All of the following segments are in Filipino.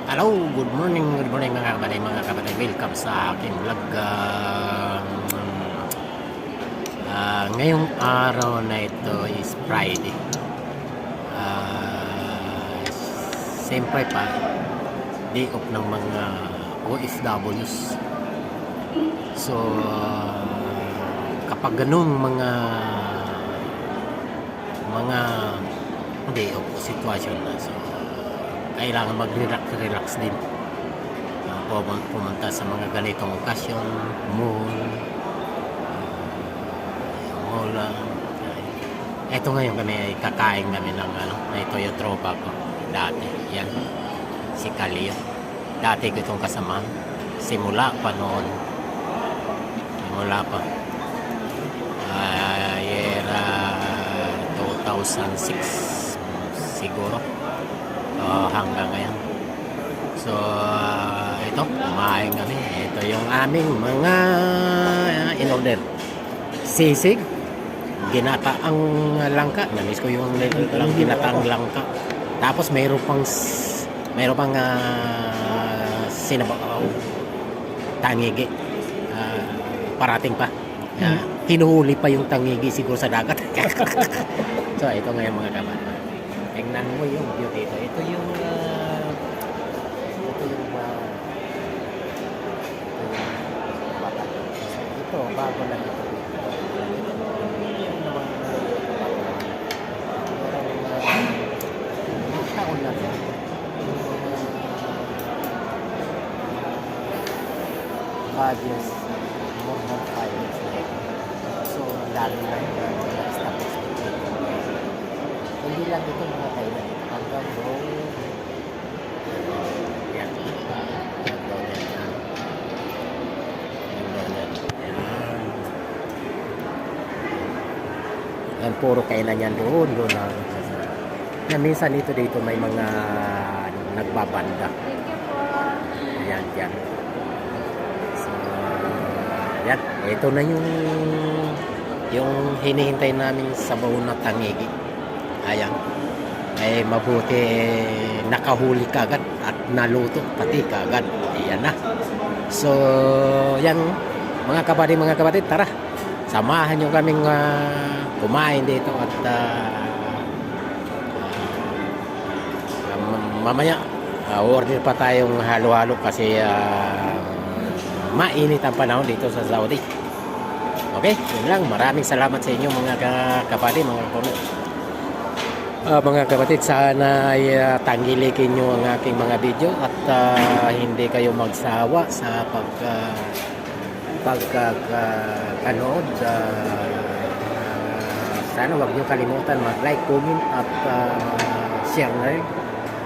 Hello, good morning mga kapatid. Welcome sa aking vlog. Ngayong araw na ito is Friday. Siyempre pa, day off ng mga OFWs. So, kapag ganung mga day off sitwasyon na, so kailangan mag-relax din. Pumunta sa mga ganitong okasyon, mall. Ito ngayon kami ay kakain kami ng ito yung tropa ko dati. Yan, si Kalio. Dati ko itong kasama. Simula pa noon. Year 2006 siguro. Hanggang ngayon. So, ito, kumain kami. Ito yung aming mga in-order. Sisig, ginataang langka. Namiss ko yung ginataang langka. Tapos mayroon pang sinabaw, tangigi. Parating pa. Hinuhuli pa yung tangigi siguro sa dagat. So, ito ngayon mga kaman. Tingnan mo yung view dito. Ito yung ito bago lang ito. Taon na ito. Budget more than 5 years later. So, lalo lang establish. Hindi lang ito mga kailan. Hanggang doon. Yan. Yan. Puro kainan yan doon. Yan, minsan dito may mga nagbabanda. Ayan, yan. So, yan. Ito na yung hinihintay namin sabaw na tangigi. Ayan, ay mabuti nakahuli kagad at naluto pati kagad. Ayan na. So, yan mga kapatid, tara. Samahan nyo kaming kumain dito at mamaya order pa tayong halo-halo kasi mainit ang panahon dito sa Saudi. Okay, yun lang. Maraming salamat sa inyo mga kapatid, mga kapatid, sana ay tangilikin nyo ang aking mga video at hindi kayo magsawa sa pagkakanood. Sana wag nyo kalimutan mag-like, comment at share na rin.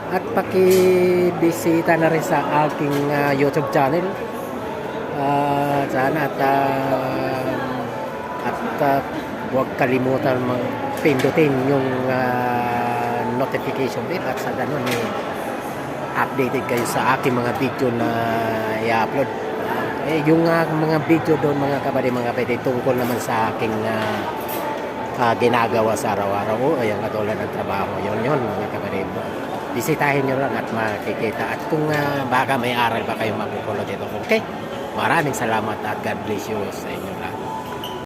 At pakibisita na rin sa aking YouTube channel. Sana at huwag kalimutan pindutin yung notification bell at sa ganun updated kayo sa aking mga video na i-upload. Yung mga video doon mga kapatid tungkol naman sa aking ginagawa sa araw-araw. Ayan, katulad ng trabaho. Yun mga kapatid. Bisitahin nyo lang at makikita. At kung baka may aral pa kayo makukulot dito. Okay? Maraming salamat at God bless you sa inyo.